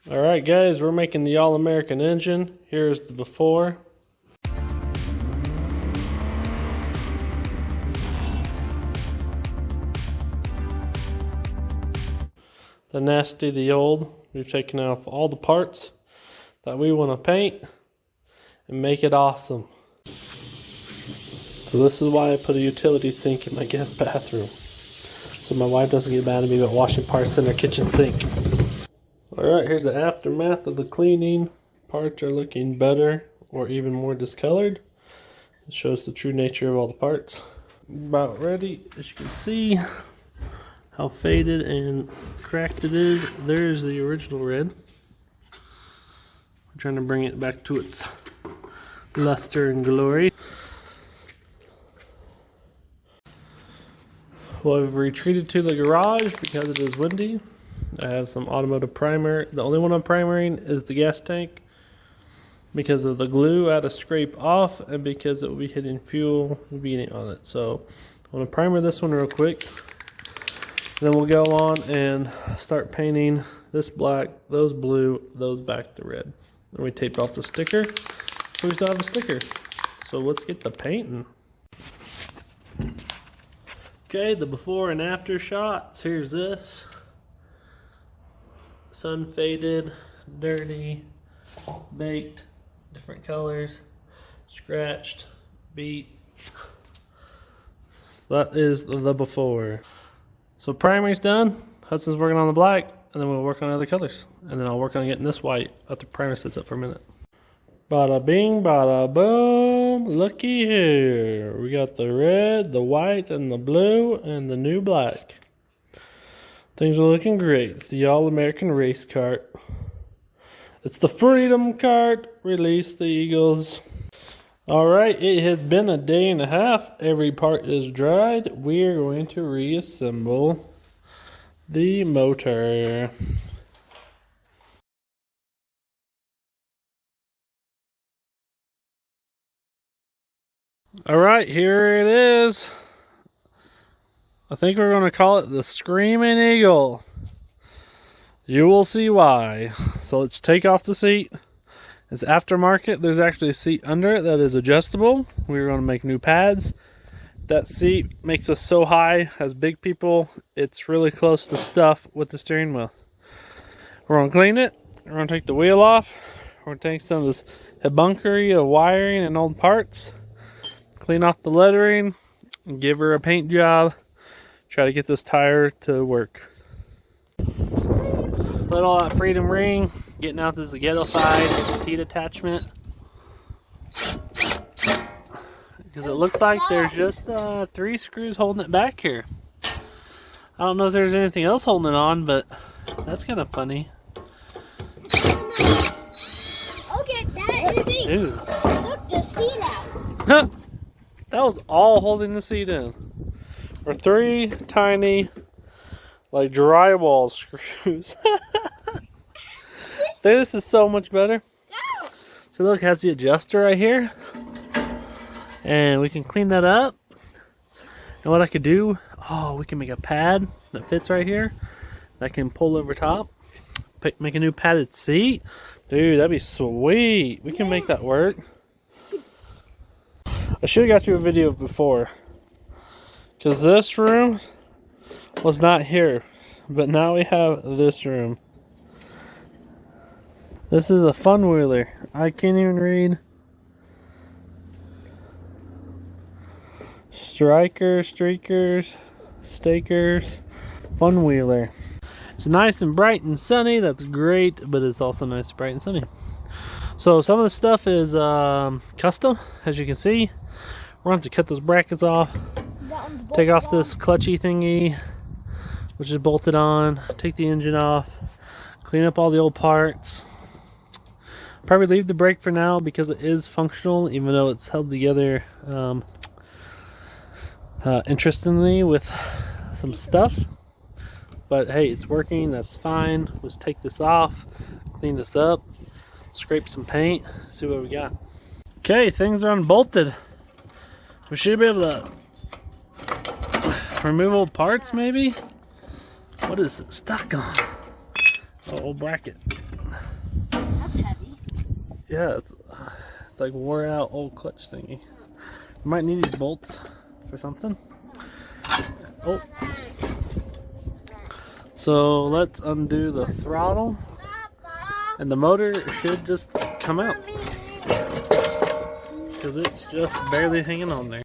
Alright guys, we're making the All-American engine. Here's the before. The nasty, the old. We've taken off all the parts that we want to paint and make it awesome. So this is why I put a utility sink in my guest bathroom, so my wife doesn't get mad at me about washing parts in her kitchen sink. Alright, here's the aftermath of the cleaning. Parts are looking better or even more discolored. It shows the true nature of all the parts. About ready, as you can see how faded and cracked it is. There's the original red. We're trying to bring it back to its luster and glory. Well, I've retreated to the garage because it is windy. I have some automotive primer. The only one I'm primering is the gas tank because of the glue I had to scrape off and because it will be hitting fuel will be getting on it. So I'm going to primer this one real quick. Then we'll go on and start painting this black, those blue, those back to red. Then we taped off the sticker. So we still have a sticker. So let's get the painting. Okay, the before and after shots. Here's this. Sun faded, dirty, baked, different colors, scratched, beat. That is the before. So primary's done. Hudson's working on the black, and then we'll work on other colors. And then I'll work on getting this white after primer sits up for a minute. Bada bing, bada boom. Looky here. We got the red, the white, and the blue, and the new black. Things are looking great. It's the All-American race kart. It's the Freedom Kart. Release the Eagles. Alright, it has been a day and a half. Every part is dried. We're going to reassemble the motor. Alright, here it is. I think we're going to call it the Screaming Eagle. You will see why. So let's take off the seat. It's aftermarket. There's actually a seat under it that is adjustable. We're going to make new pads. That seat makes us so high as big people, it's really close to stuff with the steering wheel. We're going to clean it. We're going to take the wheel off. We're going to take some of this hebunkery of wiring and old parts. Clean off the lettering. And give her a paint job. Try to get this tire to work. Let all that freedom ring. Getting out this ghetto-fied seat attachment. Because it looks like there's just 3 screws holding it back here. I don't know if there's anything else holding it on, but that's kind of funny. Okay, that is the seat. Dude. Look, the seat out. That was all holding the seat in. Or 3 tiny, like drywall screws. This is so much better. So look, it has the adjuster right here. And we can clean that up. And what I could do, we can make a pad that fits right here. That can pull over top. Make a new padded seat. Dude, that'd be sweet. We can make that work. I should have got you a video before. Because this room was not here. But now we have this room. This is a fun wheeler. I can't even read. Strikers, streakers, stakers, fun wheeler. It's nice and bright and sunny. That's great, but it's also nice, bright and sunny. So some of the stuff is custom, as you can see. We're gonna have to cut those brackets off. Take off this clutchy thingy, which is bolted on. Take the engine off. Clean up all the old parts. Probably leave the brake for now because it is functional, even though it's held together interestingly with some stuff. But hey, it's working. That's fine. Let's take this off, clean this up, scrape some paint, see what we got. Okay, things are unbolted. We should be able to remove old parts, maybe. What is it stuck on? Oh, old bracket. That's heavy. Yeah, it's like wore out old clutch thingy. You might need these bolts for something. Oh. So let's undo the throttle. And the motor should just come out. Because it's just barely hanging on there.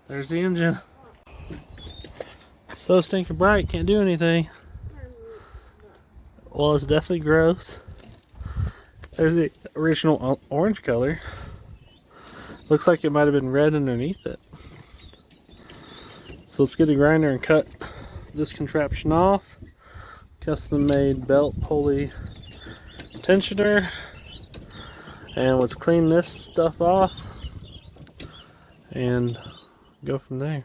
There's the engine. So stinking bright, can't do anything. Well, it's definitely gross. There's the original orange color. Looks like it might have been red underneath it. So let's get a grinder and cut this contraption off. Custom made belt pulley tensioner. And let's clean this stuff off and go from there.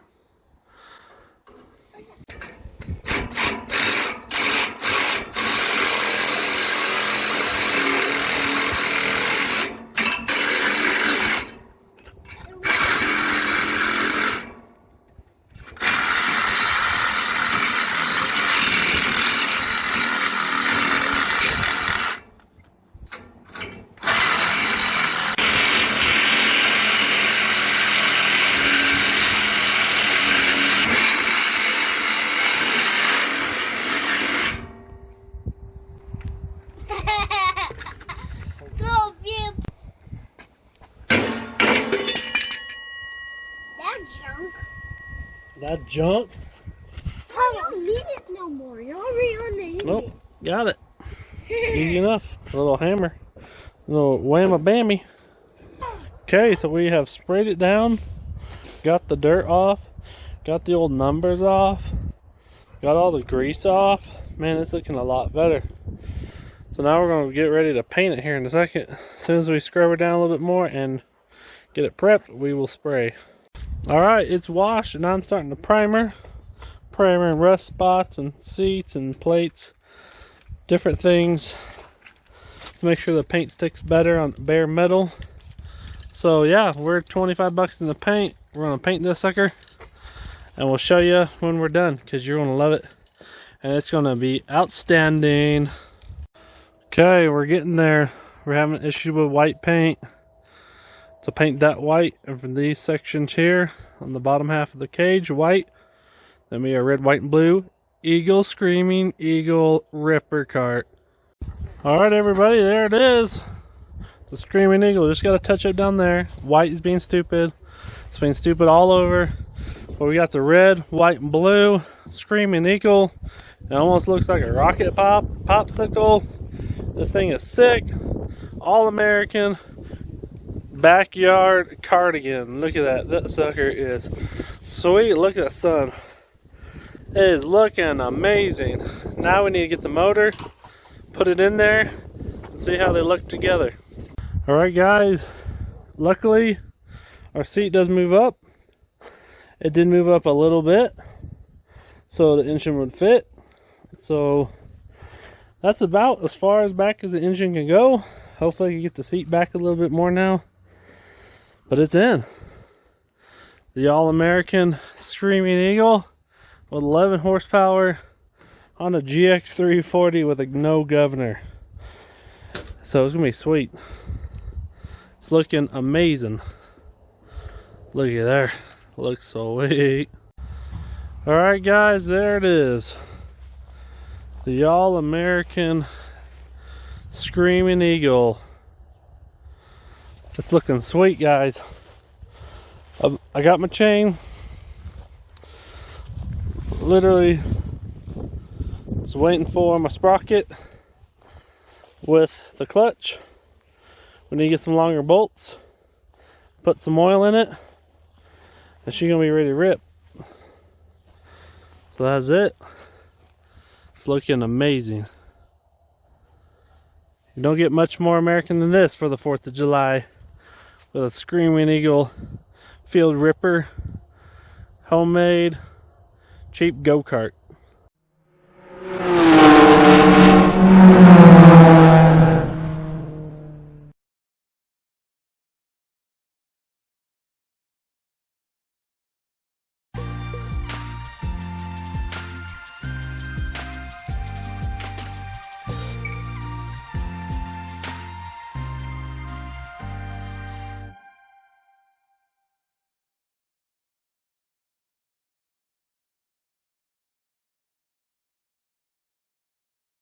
That junk? I don't need it no more. You're already on the engine. Nope, got it. Easy enough. A little hammer. A little whamma bammy. Okay, so we have sprayed it down. Got the dirt off. Got the old numbers off. Got all the grease off. Man, it's looking a lot better. So now we're going to get ready to paint it here in a second. As soon as we scrub it down a little bit more and get it prepped, we will spray. Alright, it's washed and now I'm starting to primer and rust spots and seats and plates, different things to make sure the paint sticks better on bare metal. So yeah, we're 25 bucks in the paint. We're going to paint this sucker and we'll show you when we're done because you're going to love it and it's going to be outstanding. Okay, we're getting there. We're having an issue with white paint. To paint that white, and from these sections here on the bottom half of the cage, white, then we are red, white, and blue. Eagle Screaming Eagle Ripper Kart. Alright everybody, there it is. The Screaming Eagle. Just got to touch up down there. White is being stupid. It's being stupid all over. But we got the red, white, and blue Screaming Eagle. It almost looks like a rocket popsicle. This thing is sick. All American. Backyard cardigan. Look at that. That sucker is sweet. Look at that sun. It is looking amazing. Now we need to get the motor, put it in there, and see how they look together. Alright guys, luckily our seat does move up. It did move up a little bit so the engine would fit. So that's about as far as back as the engine can go. Hopefully I can get the seat back a little bit more now. But it's in. The All-American Screaming Eagle with 11 horsepower on a GX340 with a no governor. So it's going to be sweet. It's looking amazing. Look at there. Looks sweet. Alright guys, there it is. The All-American Screaming Eagle. It's looking sweet, guys. I got my chain. Literally was waiting for my sprocket with the clutch. We need to get some longer bolts. Put some oil in it. And she's going to be ready to rip. So that's it. It's looking amazing. You don't get much more American than this for the 4th of July. With a Screaming Eagle Field Ripper, homemade, cheap go-kart.